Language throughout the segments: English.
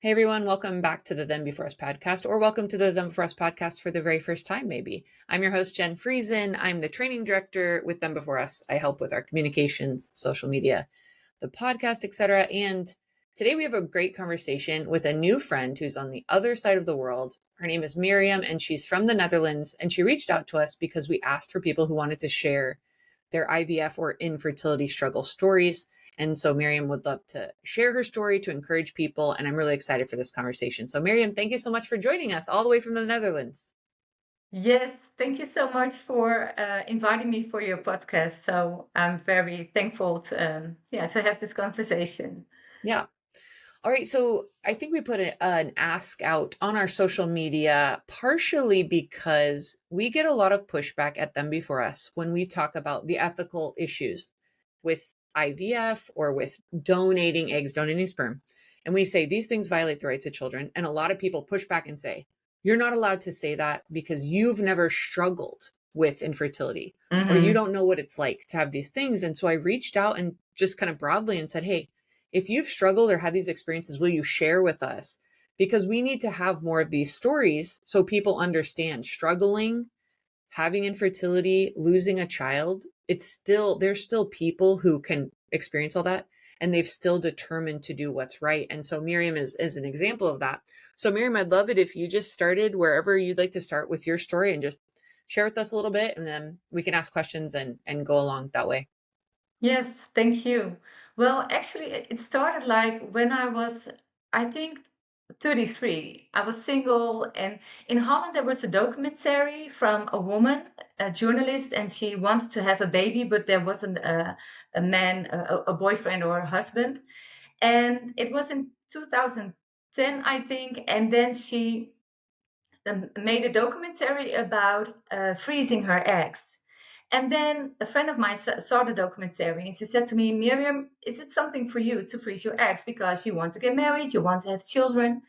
Hey everyone, welcome back to the Them Before Us podcast, or welcome to the Them Before Us podcast for the very first time, maybe. I'm your host, Jen Friesen. I'm the training director with Them Before Us. I help with our communications, social media, the podcast, etc. And today we have a great conversation with a new friend who's on the other side of the world. Her name is Mirjam, and she's from the Netherlands. And she reached out to us because we asked for people who wanted to share their IVF or infertility struggle stories. And so Mirjam would love to share her story to encourage people. And I'm really excited for this conversation. So Mirjam, thank you so much for joining us all the way from the Netherlands. Yes, thank you so much for inviting me for your podcast. So I'm very thankful to have this conversation. Yeah. All right. So I think we put an ask out on our social media, partially because we get a lot of pushback at Them Before Us when we talk about the ethical issues with IVF or with donating eggs, donating sperm. And we say these things violate the rights of children. And a lot of people push back and say, you're not allowed to say that because you've never struggled with infertility or you Hmm. don't know what it's like to have these things. And so I reached out and just kind of broadly and said, hey, if you've struggled or had these experiences, will you share with us? Because we need to have more of these stories so people understand struggling, having infertility, losing a child. There's still people who can experience all that and they've still determined to do what's right. And so Mirjam is an example of that. So Mirjam, I'd love it if you just started wherever you'd like to start with your story and just share with us a little bit and then we can ask questions and go along that way. Yes, thank you. Well, actually, it started like when I was, I think, 33. I was single, and in Holland there was a documentary from a woman, a journalist, and she wanted to have a baby, but there wasn't a man, a boyfriend or a husband. And it was in 2010, I think, and then she made a documentary about freezing her eggs. And then a friend of mine saw the documentary and she said to me, Mirjam, is it something for you to freeze your eggs because you want to get married, you want to have children?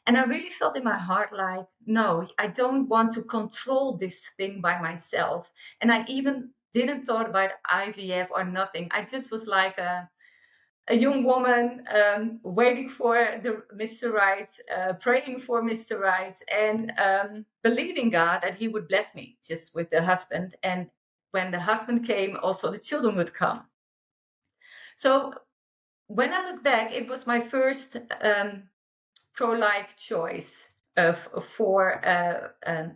And I really felt in my heart like, no, I don't want to control this thing by myself. And I even didn't thought about IVF or nothing. I just was like a young woman waiting for the Mr. Right, praying for Mr. Right, and believing God that He would bless me just with the husband. And when the husband came, also the children would come. So when I look back, it was my first pro-life choice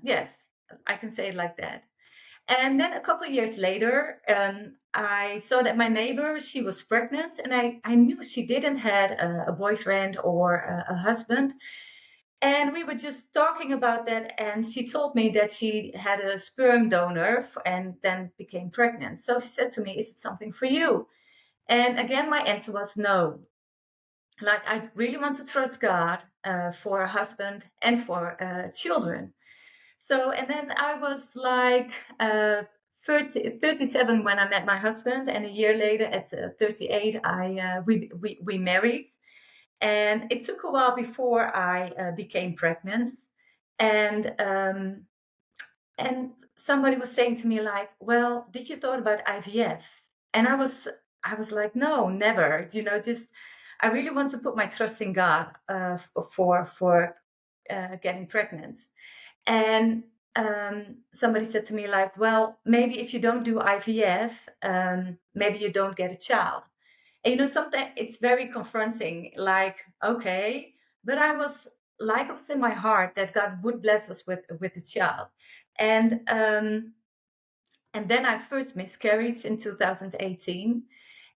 yes, I can say it like that. And then a couple of years later, I saw that my neighbor, she was pregnant, and I knew she didn't had a boyfriend or a husband. And we were just talking about that, and she told me that she had a sperm donor and then became pregnant. So she said to me, "Is it something for you?" And again, my answer was no. Like, I really want to trust God for a husband and for children. So, and then I was like 37 when I met my husband, and a year later, at 38, we married. And it took a while before I became pregnant. And um, and somebody was saying to me like, "Well, did you thought about IVF?" And I was like, "No, never. Just I really want to put my trust in God for getting pregnant." And somebody said to me like, "Well, maybe if you don't do IVF, maybe you don't get a child." And sometimes it's very confronting. Like, okay, but I was in my heart that God would bless us with a child, and um, and then I first miscarried in 2018,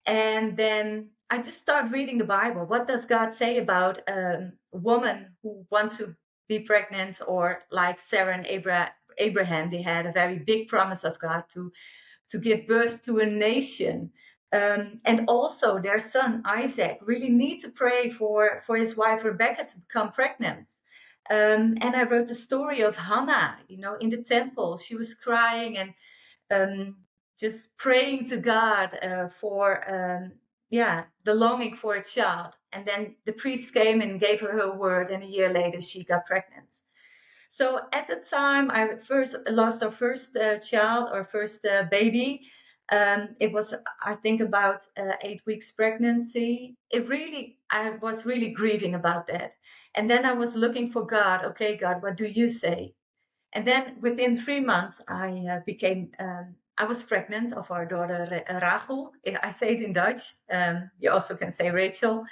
and then I just started reading the Bible. What does God say about a woman who wants to be pregnant, or like Sarah and Abraham? They had a very big promise of God to give birth to a nation. And also their son Isaac really need to pray for his wife Rebecca to become pregnant. And I wrote the story of Hannah, in the temple. She was crying and just praying to God for the longing for a child. And then the priest came and gave her her word, and a year later she got pregnant. So at the time I first lost our first child, our first baby, It was, I think, about 8 weeks pregnancy. I was really grieving about that. And then I was looking for God. Okay, God, what do you say? And then within 3 months, I was pregnant of our daughter Rachel. I say it in Dutch. You also can say Rachel.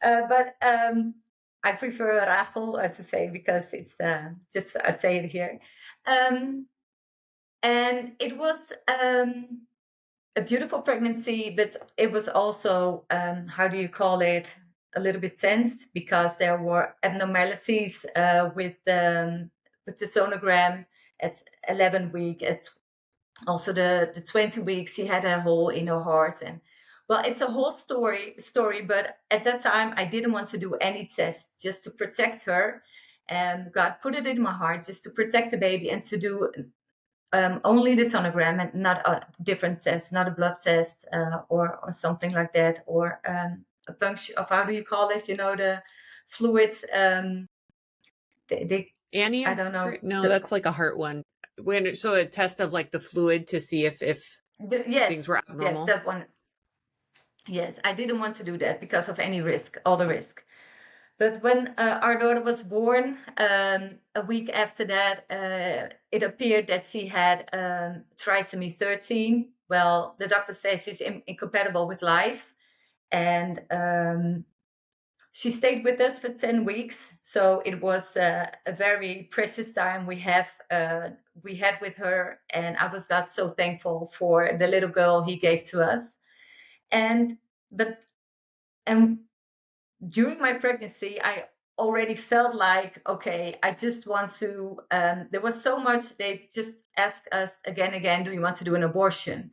But I prefer Rachel to say because it's just I say it here. Um, and it was a beautiful pregnancy, but it was also, how do you call it, a little bit tensed because there were abnormalities with the sonogram at 11 week. It's also the 20 weeks she had a hole in her heart. And well, it's a whole story, but at that time I didn't want to do any test, just to protect her. And God put it in my heart just to protect the baby and to do only the sonogram and not a different test, not a blood test or something like that, or a puncture of, how do you call it? The fluids. I don't know. No, that's like a heart one. So a test of like the fluid to see if Yes, things were yes, abnormal. that one. Yes, I didn't want to do that because of any risk, all the risk. But when our daughter was born, a week after that, it appeared that she had trisomy 13. Well, the doctor says she's incompatible with life. And she stayed with us for 10 weeks. So it was a very precious time we had with her. And I got so thankful for the little girl he gave to us. And but and during my pregnancy, I already felt like, okay, I just want to. There was so much. They just asked us again, again, do you want to do an abortion?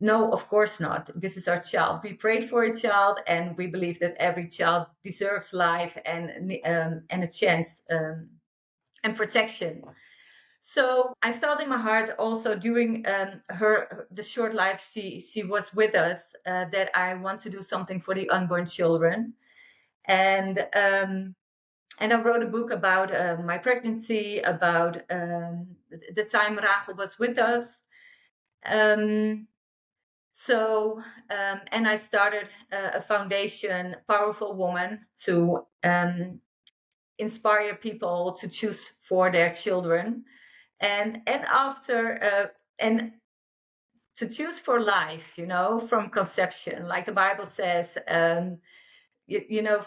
No, of course not. This is our child. We prayed for a child, and we believe that every child deserves life and a chance and protection. So I felt in my heart also during the short life she was with us that I want to do something for the unborn children. And I wrote a book about my pregnancy, about the time Rachel was with us. Um, and I started a foundation, Powerful Woman, to inspire people to choose for their children, and to choose for life, from conception, like the Bible says.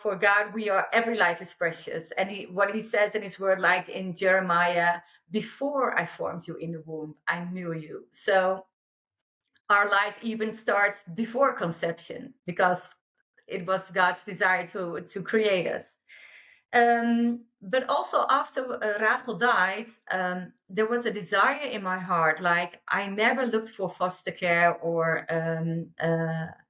For God, every life is precious. And what he says in his word, like in Jeremiah, before I formed you in the womb, I knew you. So our life even starts before conception because it was God's desire to create us. But also after Rachel died, there was a desire in my heart. Like, I never looked for foster care or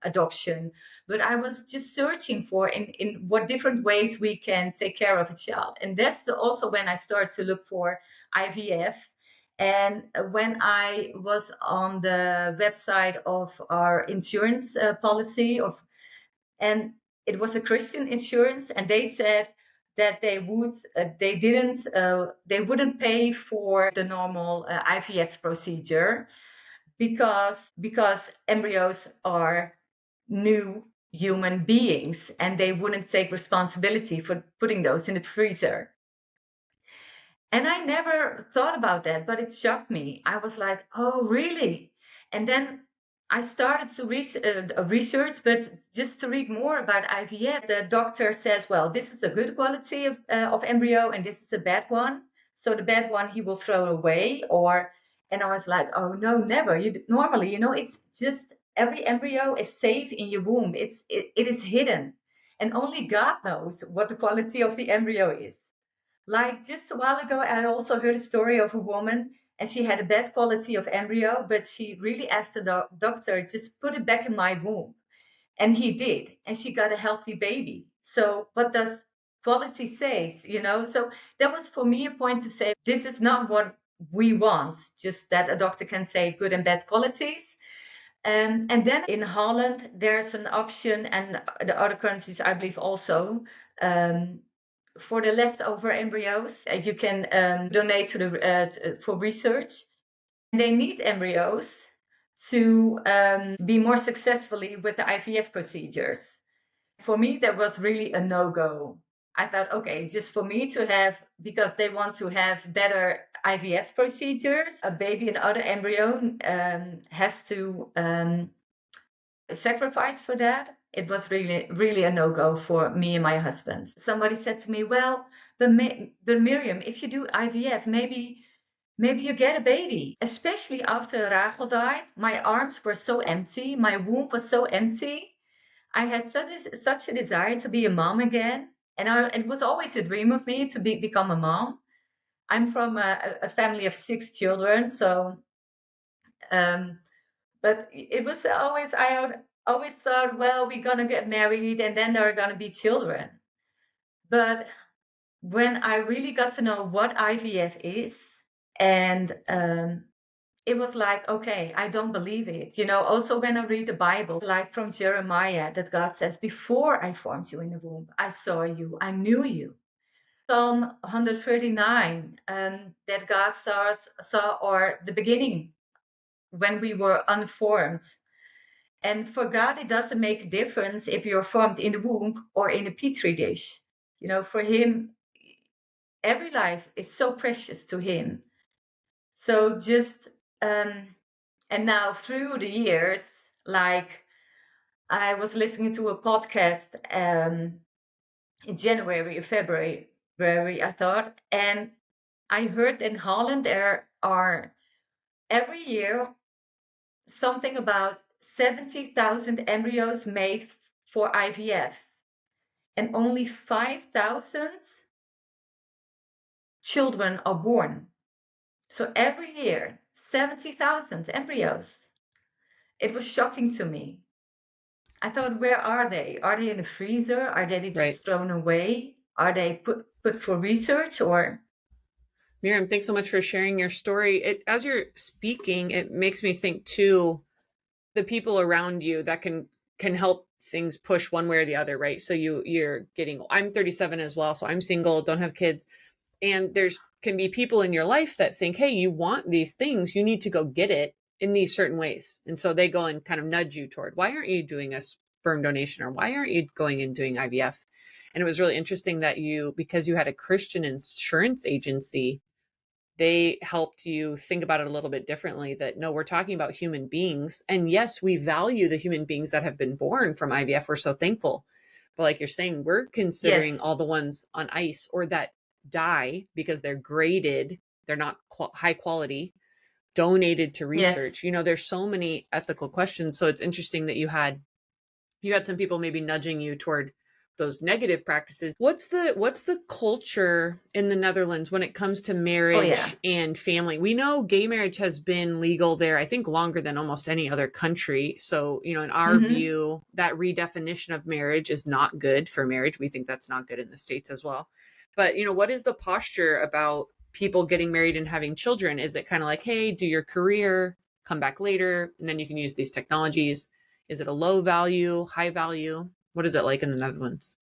adoption, but I was just searching for in what different ways we can take care of a child. And that's also when I started to look for IVF. And when I was on the website of our insurance policy and it was a Christian insurance, and they said that they wouldn't pay for the normal IVF procedure because embryos are new human beings, and they wouldn't take responsibility for putting those in the freezer. And I never thought about that, but it shocked me. I was like, oh, really? And then I started to research, but just to read more about IVF. The doctor says, well, this is a good quality of embryo, and this is a bad one. So the bad one he will throw away. And I was like, oh, no, never. Normally, it's just every embryo is safe in your womb. It is hidden. And only God knows what the quality of the embryo is. Like just a while ago, I also heard a story of a woman, and she had a bad quality of embryo, but she really asked the doctor, just put it back in my womb. And he did, and she got a healthy baby. So what does quality say? So that was for me a point to say, this is not what we want, just that a doctor can say good and bad qualities. And then in Holland, there's an option, and the other countries, I believe, also. For the leftover embryos, you can donate for research. They need embryos to be more successfully with the IVF procedures. For me, that was really a no-go. I thought, okay, just for me to have, because they want to have better IVF procedures, a baby and other embryo has to sacrifice for that. It was really, really a no-go for me and my husband. Somebody said to me, well, but Miriam, if you do IVF, maybe you get a baby. Especially after Rachel died, my arms were so empty, my womb was so empty. I had such a desire to be a mom again. And it was always a dream of me to become a mom. I'm from a family of 6 children, so but it was always, always thought, well, we're gonna get married and then there are gonna be children. But when I really got to know what IVF is, and it was like, okay, I don't believe it. Also when I read the Bible, like from Jeremiah, that God says, before I formed you in the womb, I saw you, I knew you. Psalm 139, that God saw or the beginning when we were unformed. And for God, it doesn't make a difference if you're formed in the womb or in a petri dish. For Him, every life is so precious to Him. So just, and now through the years, like I was listening to a podcast in January or February, I thought, and I heard in Holland there are every year something about 70,000 embryos made for IVF, and only 5,000 children are born. So every year, 70,000 embryos. It was shocking to me. I thought, where are they? Are they in the freezer? Are they just thrown away? Are they put for research or? Miriam, thanks so much for sharing your story. As you're speaking, it makes me think too, the people around you that can help things push one way or the other, right? So I'm 37 as well, so I'm single, don't have kids. And there's can be people in your life that think, hey, you want these things, you need to go get it in these certain ways. And so they go and kind of nudge you toward, why aren't you doing a sperm donation, or why aren't you going and doing IVF? And it was really interesting that because you had a Christian insurance agency, they helped you think about it a little bit differently, that no, we're talking about human beings. And yes, we value the human beings that have been born from IVF. We're so thankful. But like you're saying, we're considering Yes. all the ones on ice or that die because they're graded, they're not high quality, donated to Yes. research. There's so many ethical questions. So it's interesting that you had some people maybe nudging you toward those negative practices. What's the culture in the Netherlands when it comes to Oh yeah. marriage and family? We know gay marriage has been legal there, I think, longer than almost any other country. So, in our view, that redefinition of marriage is not good for marriage. We think that's not good in the States as well. But, what is the posture about people getting married and having children? Is it kind of like, hey, do your career, come back later, and then you can use these technologies? Is it a low value, high value? What is it like in the Netherlands?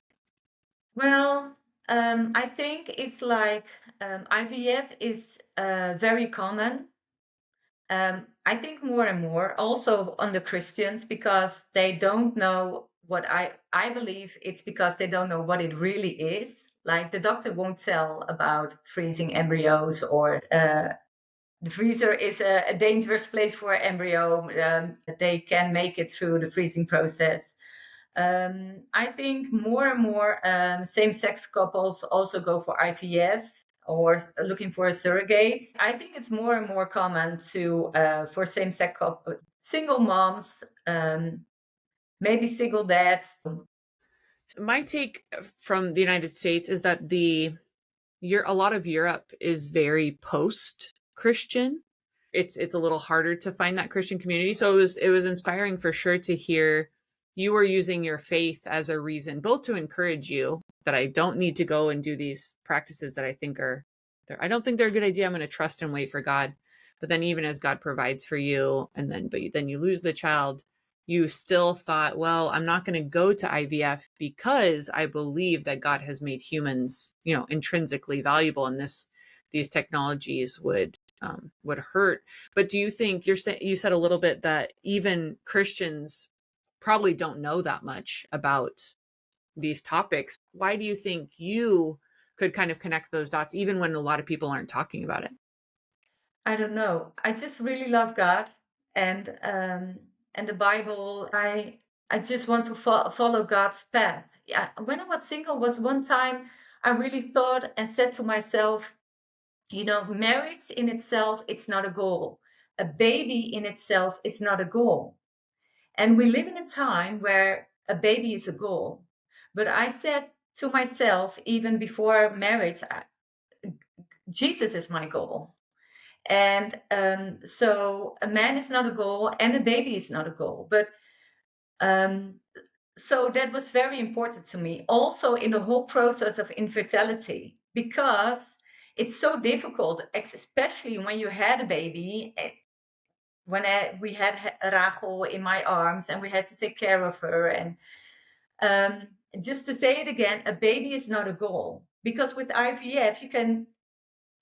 Well, I think it's like IVF is very common. I think more and more also on the Christians, because they don't know what I believe it's because they don't know what it really is. Like the doctor won't tell about freezing embryos, or the freezer is a dangerous place for an embryo. They can make it through the freezing process. I think more and more same-sex couples also go for IVF or looking for a surrogate. I think it's more and more common for same-sex couples, single moms, maybe single dads. My take from the United States is that a lot of Europe is very post-Christian. It's a little harder to find that Christian community. So it was inspiring for sure to hear you were using your faith as a reason, both to encourage you that I don't need to go and do these practices that I think I don't think they're a good idea. I'm going to trust and wait for God. But then even as God provides for you, but then you lose the child, you still thought, well, I'm not going to go to IVF because I believe that God has made humans, intrinsically valuable, and these technologies would would hurt. But do you think you said a little bit that even Christians probably don't know that much about these topics? Why do you think you could kind of connect those dots even when a lot of people aren't talking about it? I don't know. I just really love God and the Bible. I just want to follow God's path. Yeah, when I was single, was one time I really thought and said to myself, marriage in itself, it's not a goal. A baby in itself is not a goal. And we live in a time where a baby is a goal. But I said to myself, even before marriage, Jesus is my goal. And so a man is not a goal and a baby is not a goal. But um, so that was very important to me also in the whole process of infertility, because it's so difficult, especially when you had a baby. We had Rachel in my arms and we had to take care of her. And just to say it again, a baby is not a goal, because with IVF, you can,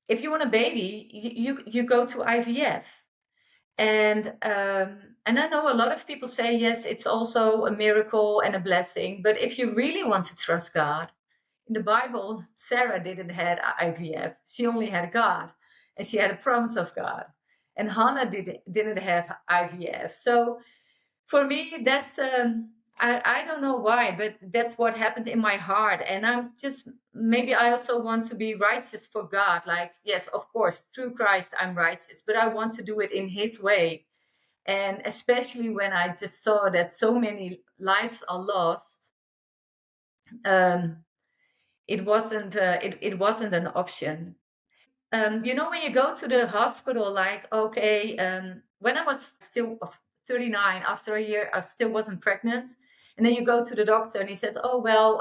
if you want a baby, you go to IVF. And I know a lot of people say, yes, it's also a miracle and a blessing. But if you really want to trust God, in the Bible, Sarah didn't have IVF. She only had God, and she had a promise of God. And Hannah didn't have IVF. So for me, that's I don't know why, but that's what happened in my heart. And I'm just, maybe I also want to be righteous for God. Like, yes, of course, through Christ I'm righteous, but I want to do it in His way. And especially when I just saw that so many lives are lost, um, it wasn't an option. When you go to the hospital, like, okay, when I was still 39, after a year, I still wasn't pregnant. And then you go to the doctor and he says, oh, well,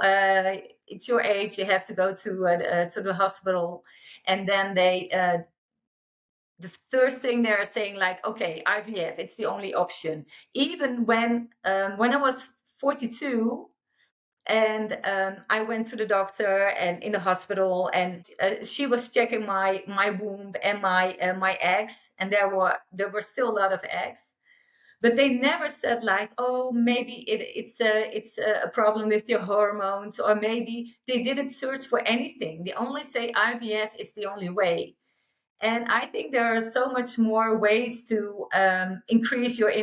it's your age. You have to go to the hospital. And then the first thing they're saying, like, okay, IVF, it's the only option. Even when I was 42, and I went to the doctor and in the hospital, and she was checking my womb and my eggs, and there were still a lot of eggs, but they never said, like, oh, maybe it's a problem with your hormones, or maybe they didn't search for anything. They only say IVF is the only way. And I think there are so much more ways to increase your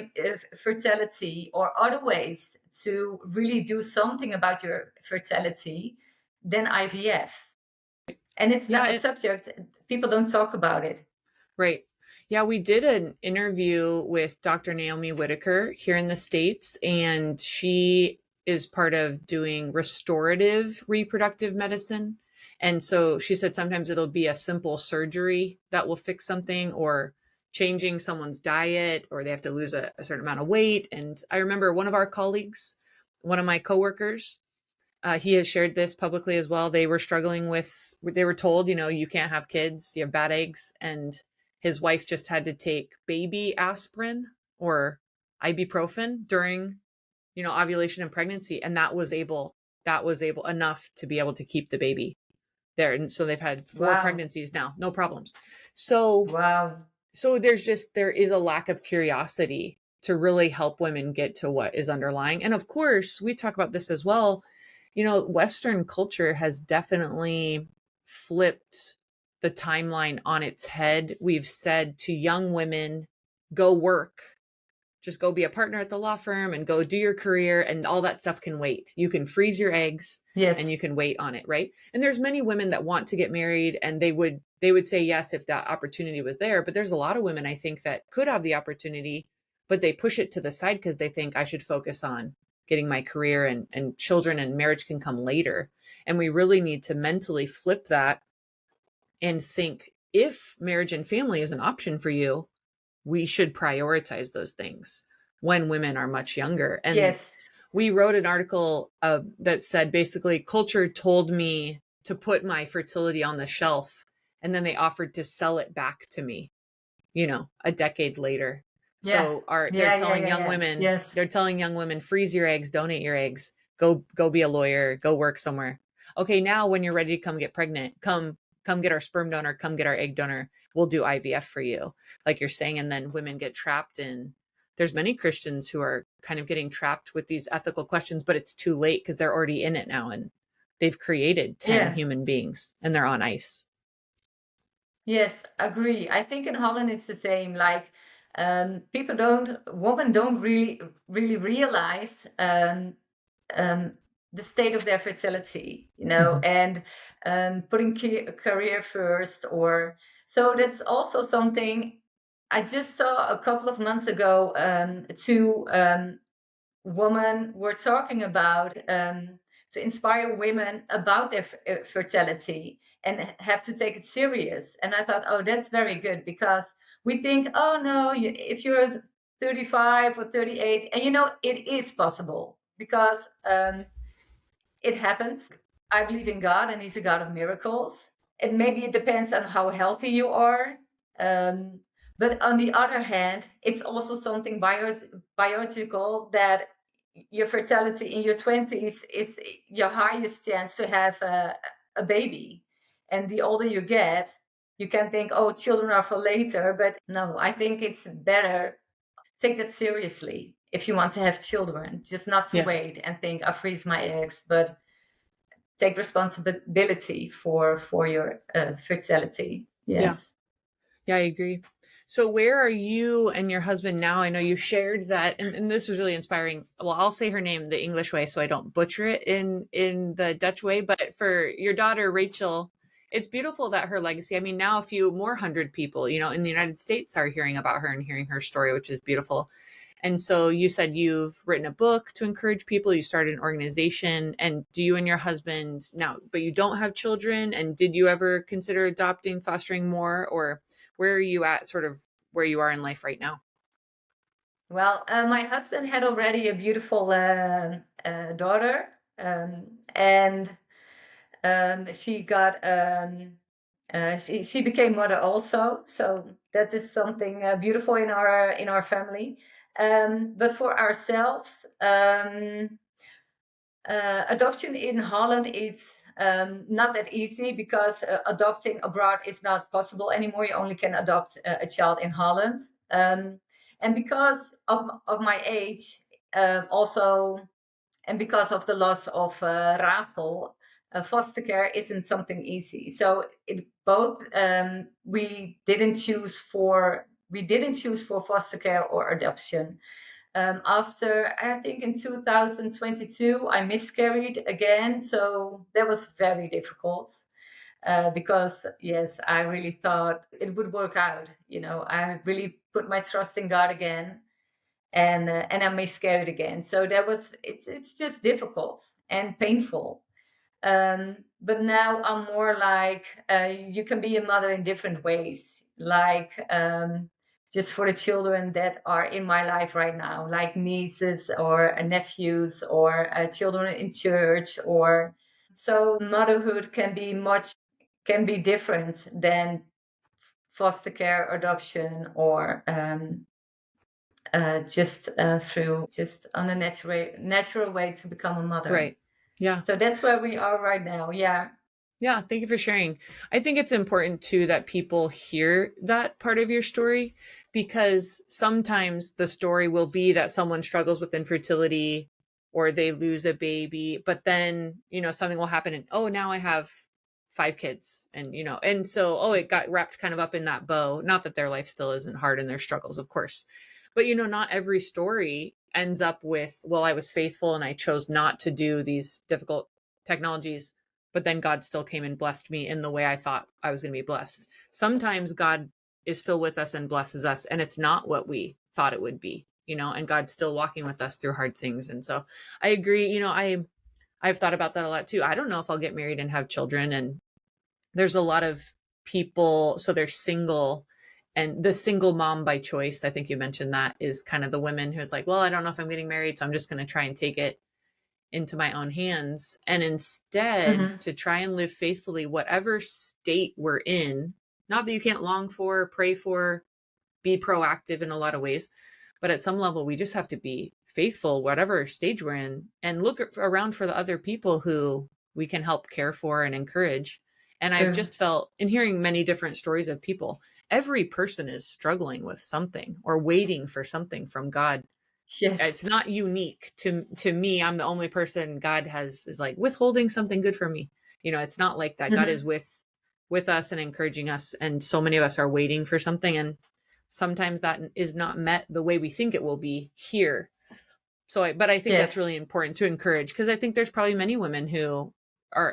fertility, or other ways to really do something about your fertility than IVF. And it's not a Yeah, subject, people don't talk about it. right. Yeah, we did an interview with Dr. Naomi Whitaker here in the States, and she is part of doing restorative reproductive medicine. And so she said sometimes it'll be a simple surgery that will fix something, or changing someone's diet, or they have to lose a certain amount of weight. And I remember one of our colleagues, one of my coworkers, he has shared this publicly as well. They were struggling with, they were told, you can't have kids, you have bad eggs. And his wife just had to take baby aspirin or ibuprofen during, ovulation and pregnancy. And that was able enough to be able to keep the baby there. And so they've had 4 Wow. pregnancies now, no problems. So Wow. there is a lack of curiosity to really help women get to what is underlying. And of course, we talk about this as well. Western culture has definitely flipped the timeline on its head. We've said to young women, go work, just go be a partner at the law firm and go do your career, and all that stuff can wait. You can freeze your eggs and Yes. you can wait on it, right? And there's many women that want to get married, and they would say yes if that opportunity was there, but there's a lot of women, I think, that could have the opportunity, but they push it to the side because they think I should focus on getting my career, and children and marriage can come later. And we really need to mentally flip that and think, if marriage and family is an option for you, we should prioritize those things when women are much younger. And Yes. we wrote an article that said basically, culture told me to put my fertility on the shelf, and then they offered to sell it back to me, a decade later. Yeah. So are they're Yeah, yeah, telling yeah, young yeah. women, Yes. freeze your eggs, donate your eggs, go be a lawyer, go work somewhere. Okay, now when you're ready to come get pregnant, come come get our sperm donor, come get our egg donor, we'll do IVF for you, like you're saying. And then women get trapped in, there's many Christians who are kind of getting trapped with these ethical questions, but it's too late because they're already in it now and they've created 10 Yeah. human beings and they're on ice. Yes, agree. I think in Holland it's the same. Like, women don't really realize um, the state of their fertility, Mhm. and putting career first, or so that's also something I just saw a couple of months ago. Two women were talking about to inspire women about their fertility and have to take it serious. And I thought, oh, that's very good, because we think, oh no, if you're 35 or 38, and it is possible, because it happens. I believe in God, and He's a God of miracles. And maybe it depends on how healthy you are. Um, but on the other hand, it's also something biological, that your fertility in your 20s is your highest chance to have a baby. And the older you get, you can think, oh, children are for later. But no, I think it's better, take that seriously if you want to have children, just not to Yes. wait and think, I'll freeze my eggs, but take responsibility for your fertility. Yeah. Yes. Yeah, I agree. So where are you and your husband now? I know you shared that, and this was really inspiring. Well, I'll say her name the English way so I don't butcher it in the Dutch way. But for your daughter Rachel, it's beautiful that her legacy. I mean, now a few more hundred people, in the United States are hearing about her and hearing her story, which is beautiful. And so you said you've written a book to encourage people, you started an organization, and do you and your husband now, but you don't have children, and did you ever consider adopting, fostering more, or where are you at, sort of where you are in life right now? Well, my husband had already a beautiful daughter, and she got she became mother also. So that is something beautiful in our family. But for ourselves, adoption in Holland is not that easy, because adopting abroad is not possible anymore. You only can adopt a child in Holland. And because of my age, also, and because of the loss of Ravel, foster care isn't something easy. So it both we didn't choose for foster care or adoption. After, I think in 2022, I miscarried again. So that was very difficult, because, yes, I really thought it would work out. I really put my trust in God again, and I miscarried again. So it's just difficult and painful. But now I'm more like, you can be a mother in different ways, like, just for the children that are in my life right now, like nieces or nephews, or children in church, or so motherhood can be different than foster care, adoption, or just through just on a natural way to become a mother. Right. Yeah. So that's where we are right now. Yeah. Yeah, thank you for sharing. I think it's important too that people hear that part of your story, because sometimes the story will be that someone struggles with infertility or they lose a baby, but then, something will happen and, oh, now I have 5 kids, and, and so, oh, it got wrapped kind of up in that bow. Not that their life still isn't hard and their struggles, of course. But, not every story ends up with, well, I was faithful and I chose not to do these difficult technologies, but then God still came and blessed me in the way I thought I was going to be blessed. Sometimes God is still with us and blesses us, and it's not what we thought it would be, and God's still walking with us through hard things. And so I agree, I've thought about that a lot too. I don't know if I'll get married and have children. And there's a lot of people, so they're single, and the single mom by choice, I think you mentioned that, is kind of the women who's like, well, I don't know if I'm getting married, so I'm just going to try and take it into my own hands, and instead Hmm. to try and live faithfully whatever state we're in. Not that you can't long for, pray for, be proactive in a lot of ways, but at some level we just have to be faithful whatever stage we're in, and look around for the other people who we can help care for and encourage, And I've Uh, just felt in hearing many different stories of people, every person is struggling with something or waiting for something from God. yes. It's not unique to me. I'm the only person God has is like withholding something good from me. It's not like that. God is Mhm. with us and encouraging us, and so many of us are waiting for something, and sometimes that is not met the way we think it will be here. But I think that's Yes. really important to encourage, because I think there's probably many women who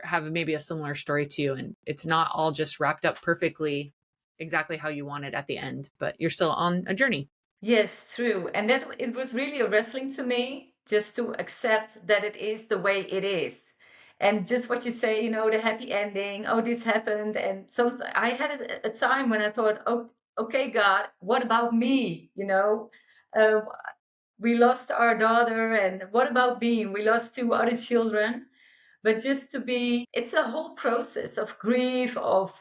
have maybe a similar story to you, and it's not all just wrapped up perfectly exactly how you want it at the end, but you're still on a journey. Yes, true. And that it was really a wrestling to me just to accept that it is the way it is. And just what you say, the happy ending, oh, this happened. And some I had a time when I thought, oh, okay, God, what about me? Uh, we lost our daughter, and what about me? We lost two other children. But just to be, it's a whole process of grief, of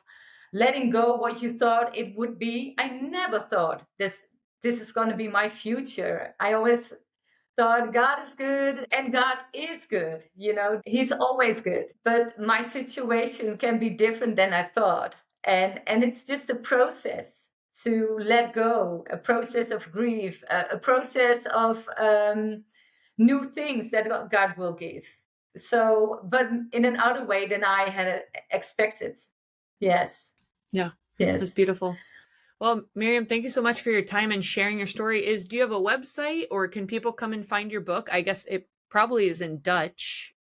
letting go what you thought it would be. I never thought this is going to be my future. I always thought God is good, and God is good. He's always good. But my situation can be different than I thought. And it's just a process to let go, a process of grief, a process of new things that God will give. So, but in another way than I had expected. Yes, Yeah, that's yes. beautiful. Well, Miriam, thank you so much for your time and sharing your story. Do you have a website, or can people come and find your book? I guess it probably is in Dutch.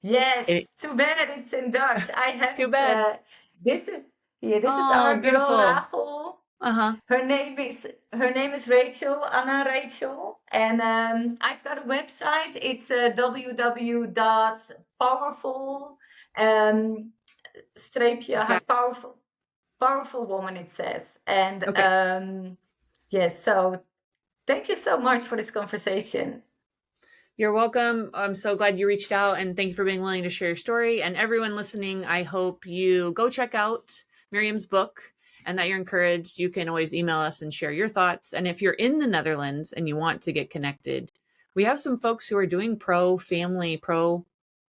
It, Yes, too bad it's in Dutch. I too haven't. bad. This is yeah. This is Oh, our girl beautiful. Rachel. Uh-huh. Her name is Rachel, Anna Rachel, and I've got a website. It's www.powerful streepje Da- powerful woman. It says, and okay. yes. So thank you so much for this conversation. You're welcome. I'm so glad you reached out, and thank you for being willing to share your story. And everyone listening, I hope you go check out Miriam's book and that you're encouraged. You can always email us and share your thoughts. And if you're in the Netherlands and you want to get connected, we have some folks who are doing pro family, pro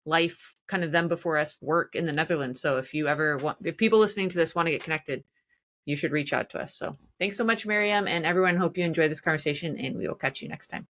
life, kind of them before us work in the Netherlands. So if people listening to this want to get connected, you should reach out to us. So thanks so much, Miriam, and everyone. Hope you enjoy this conversation, and we will catch you next time.